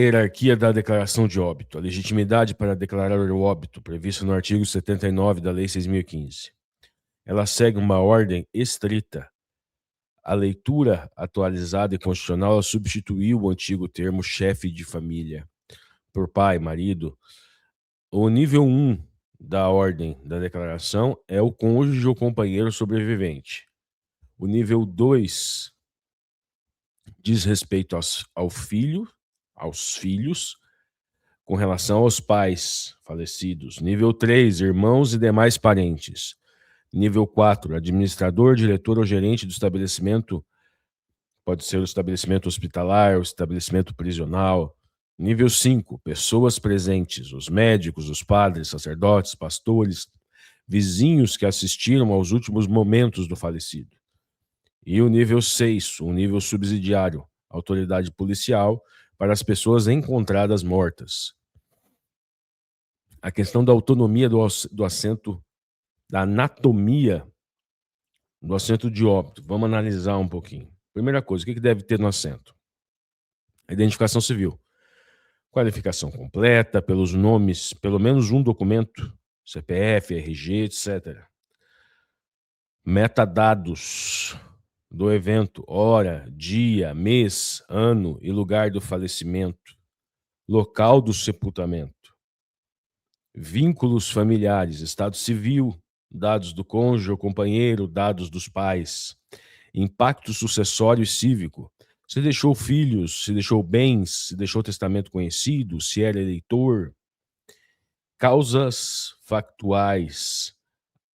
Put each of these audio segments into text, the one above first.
Hierarquia da declaração de óbito. A legitimidade para declarar o óbito, prevista no artigo 79 da Lei 6.015. Ela segue uma ordem estrita. A leitura atualizada e constitucional substituiu o antigo termo chefe de família por pai, marido. O nível 1 da ordem da declaração é o cônjuge ou companheiro sobrevivente. O nível 2 diz respeito aos filhos, com relação aos pais falecidos. Nível 3, irmãos e demais parentes. Nível 4, administrador, diretor ou gerente do estabelecimento, pode ser o estabelecimento hospitalar, o estabelecimento prisional. Nível 5, pessoas presentes, os médicos, os padres, sacerdotes, pastores, vizinhos que assistiram aos últimos momentos do falecido. E o nível 6, um nível subsidiário, autoridade policial para as pessoas encontradas mortas. A questão da autonomia do assento, da anatomia do assento de óbito. Vamos analisar um pouquinho. Primeira coisa, o que deve ter no assento? A identificação civil. Qualificação completa, pelos nomes, pelo menos um documento, CPF, RG, etc. Metadados do evento, hora, dia, mês, ano e lugar do falecimento. Local do sepultamento. Vínculos familiares, estado civil, dados do cônjuge ou companheiro, dados dos pais. Impacto sucessório e cívico. Se deixou filhos, se deixou bens, se deixou testamento conhecido, se era eleitor. Causas factuais.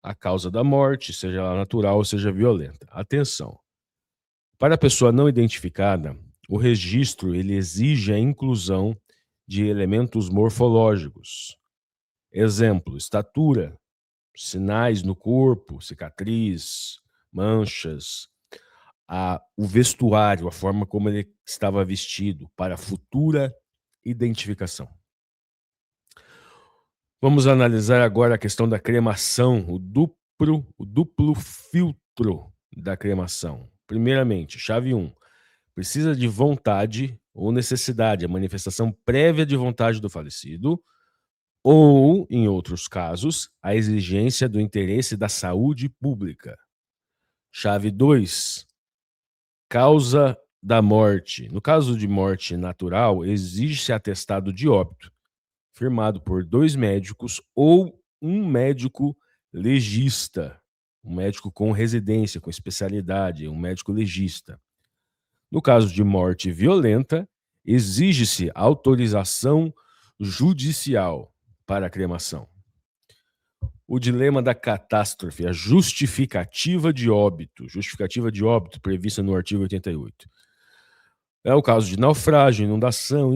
A causa da morte, seja ela natural ou seja violenta. Atenção. Para a pessoa não identificada, o registro ele exige a inclusão de elementos morfológicos. Exemplo, estatura, sinais no corpo, cicatriz, manchas, o vestuário, a forma como ele estava vestido, para futura identificação. Vamos analisar agora a questão da cremação, o duplo filtro da cremação. Primeiramente, chave 1. Precisa de vontade ou necessidade, a manifestação prévia de vontade do falecido, ou, em outros casos, a exigência do interesse da saúde pública. Chave 2. Causa da morte. No caso de morte natural, exige-se atestado de óbito, firmado por 2 médicos ou um médico legista, um médico com residência, com especialidade, um médico legista. No caso de morte violenta, exige-se autorização judicial para a cremação. O dilema da catástrofe, a justificativa de óbito prevista no artigo 88. É o caso de naufrágio, inundação,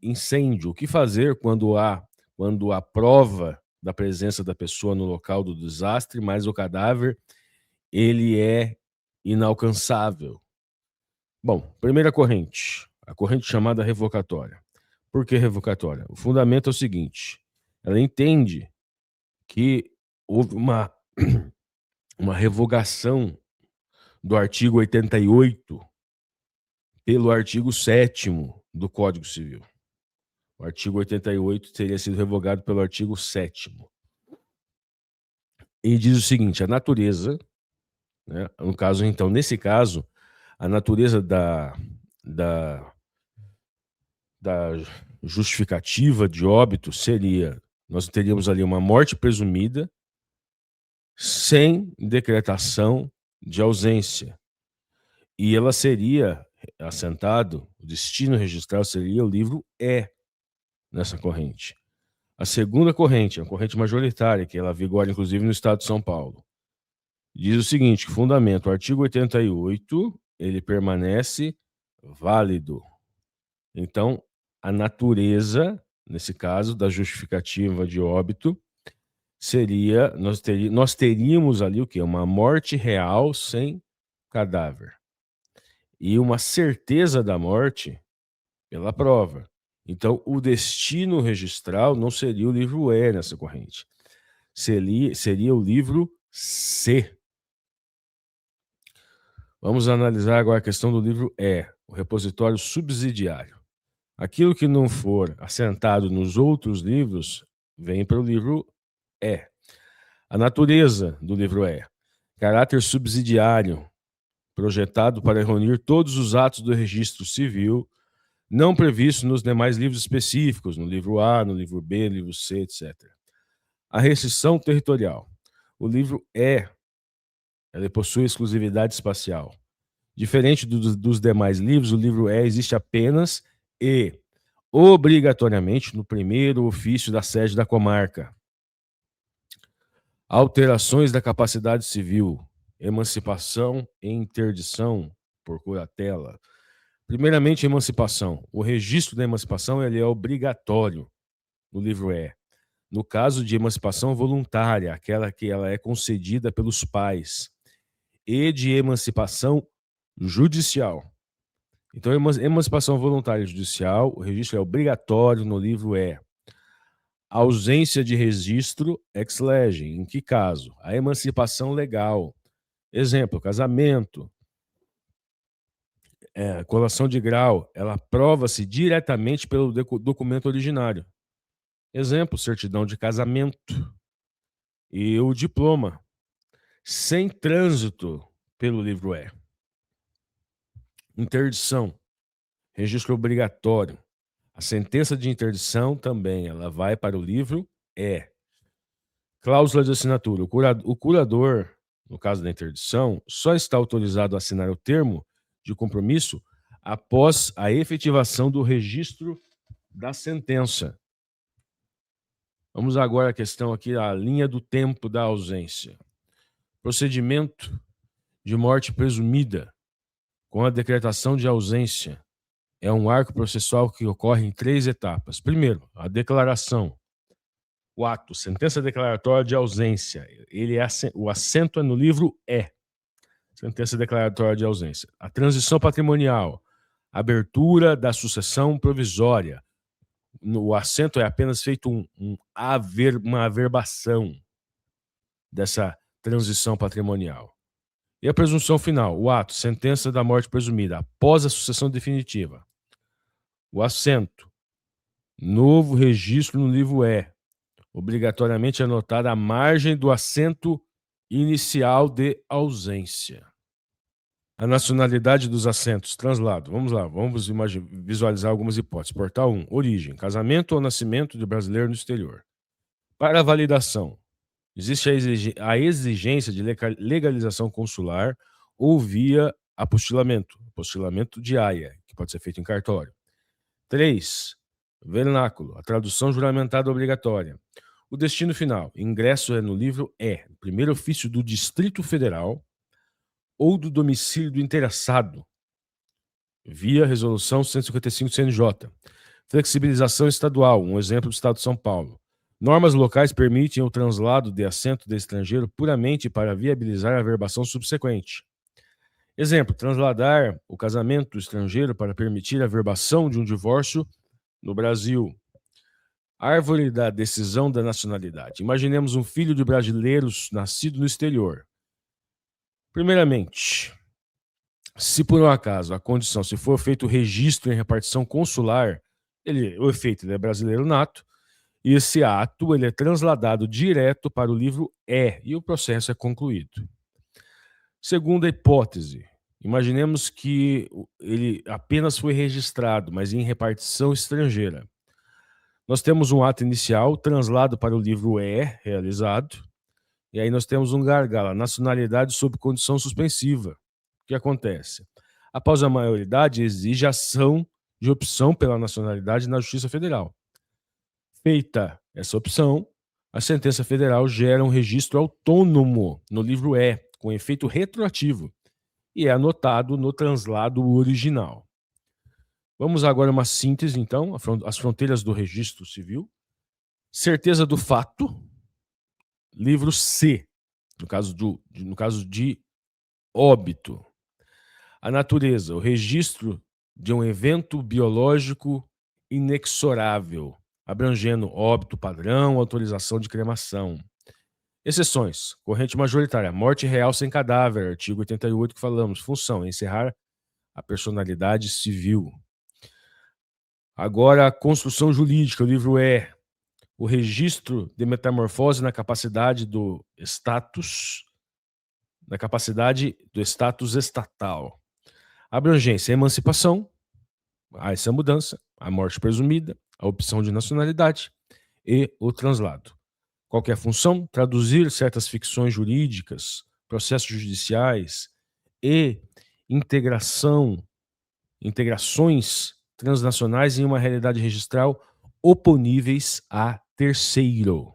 incêndio. O que fazer quando há prova da presença da pessoa no local do desastre, mas o cadáver ele é inalcançável? Bom, primeira corrente, a corrente chamada revocatória. Por que revocatória? O fundamento é o seguinte: ela entende que houve uma revogação do artigo 88 pelo artigo 7º do Código Civil. O artigo 88 teria sido revogado pelo artigo 7º. E diz o seguinte: a natureza, né, no caso, então, nesse caso, a natureza da justificativa de óbito seria, nós teríamos ali uma morte presumida sem decretação de ausência. E ela seria assentado, o destino registral seria o livro E nessa corrente. A segunda corrente, a corrente majoritária, que ela vigora inclusive no estado de São Paulo, diz o seguinte: fundamento, o artigo 88, ele permanece válido. Então, a natureza, nesse caso, da justificativa de óbito, seria, nós teríamos ali o quê? Uma morte real sem cadáver. E uma certeza da morte pela prova. Então, o destino registral não seria o livro E nessa corrente. Seria o livro C. Vamos analisar agora a questão do livro E, o repositório subsidiário. Aquilo que não for assentado nos outros livros, vem para o livro E. A natureza do livro E. Caráter subsidiário, projetado para reunir todos os atos do registro civil, não previsto nos demais livros específicos, no livro A, no livro B, no livro C, etc. A restrição territorial. O livro E, ele possui exclusividade espacial. Diferente dos demais livros, o livro E existe apenas e obrigatoriamente no primeiro ofício da sede da comarca. Alterações da capacidade civil, emancipação e interdição por curatela. Primeiramente, emancipação. O registro da emancipação ele é obrigatório no livro E. No caso de emancipação voluntária, aquela que ela é concedida pelos pais, e de emancipação judicial. Então, emancipação voluntária judicial, o registro é obrigatório no livro E. Ausência de registro ex lege. Em que caso? A emancipação legal. Exemplo, casamento, colação de grau, ela prova-se diretamente pelo documento originário. Exemplo, certidão de casamento e o diploma, sem trânsito pelo livro E. Interdição, registro obrigatório. A sentença de interdição também, ela vai para o livro E. Cláusula de assinatura. O curador, no caso da interdição, só está autorizado a assinar o termo de compromisso após a efetivação do registro da sentença. Vamos agora à questão aqui, a linha do tempo da ausência. Procedimento de morte presumida com a decretação de ausência é um arco processual que ocorre em 3 etapas. Primeiro, a declaração. O ato, sentença declaratória de ausência. O assento é no livro E. Sentença declaratória de ausência. A transição patrimonial. Abertura da sucessão provisória. O assento é apenas feito uma averbação dessa transição patrimonial. E a presunção final. O ato, sentença da morte presumida, após a sucessão definitiva. O assento. Novo registro no livro E. Obrigatoriamente anotada a margem do assento inicial de ausência. A nacionalidade dos assentos, translado. Vamos lá, vamos visualizar algumas hipóteses. Portal 1, origem, casamento ou nascimento de brasileiro no exterior. Para a validação, existe a exigência de legalização consular ou via apostilamento de AIA, que pode ser feito em cartório. 3, vernáculo, a tradução juramentada obrigatória. O destino final, ingresso é no livro E, primeiro ofício do Distrito Federal ou do domicílio do interessado, via resolução 155 CNJ. Flexibilização estadual, um exemplo do Estado de São Paulo. Normas locais permitem o translado de assento de estrangeiro puramente para viabilizar a averbação subsequente. Exemplo, transladar o casamento do estrangeiro para permitir a averbação de um divórcio no Brasil. Árvore da decisão da nacionalidade. Imaginemos um filho de brasileiros nascido no exterior. Primeiramente, se por um acaso a condição, se for feito o registro em repartição consular, o efeito é brasileiro nato, e esse ato ele é transladado direto para o livro E, e o processo é concluído. Segunda hipótese, imaginemos que ele apenas foi registrado, mas em repartição estrangeira. Nós temos um ato inicial, translado para o livro E, realizado, e aí nós temos um gargalo, a nacionalidade sob condição suspensiva. O que acontece? Após a maioridade, exige ação de opção pela nacionalidade na Justiça Federal. Feita essa opção, a sentença federal gera um registro autônomo no livro E, com efeito retroativo, e é anotado no translado original. Vamos agora a uma síntese, então, as fronteiras do registro civil. Certeza do fato, livro C, no caso de óbito. A natureza, o registro de um evento biológico inexorável, abrangendo óbito padrão, autorização de cremação. Exceções, corrente majoritária, morte real sem cadáver, artigo 88 que falamos, função, encerrar a personalidade civil. Agora, a construção jurídica, o livro E. O registro de metamorfose na capacidade do status, estatal. Abrangência, emancipação, essa mudança, a morte presumida, a opção de nacionalidade e o translado. Qual que é a função? Traduzir certas ficções jurídicas, processos judiciais e integrações transnacionais em uma realidade registral oponíveis a terceiro.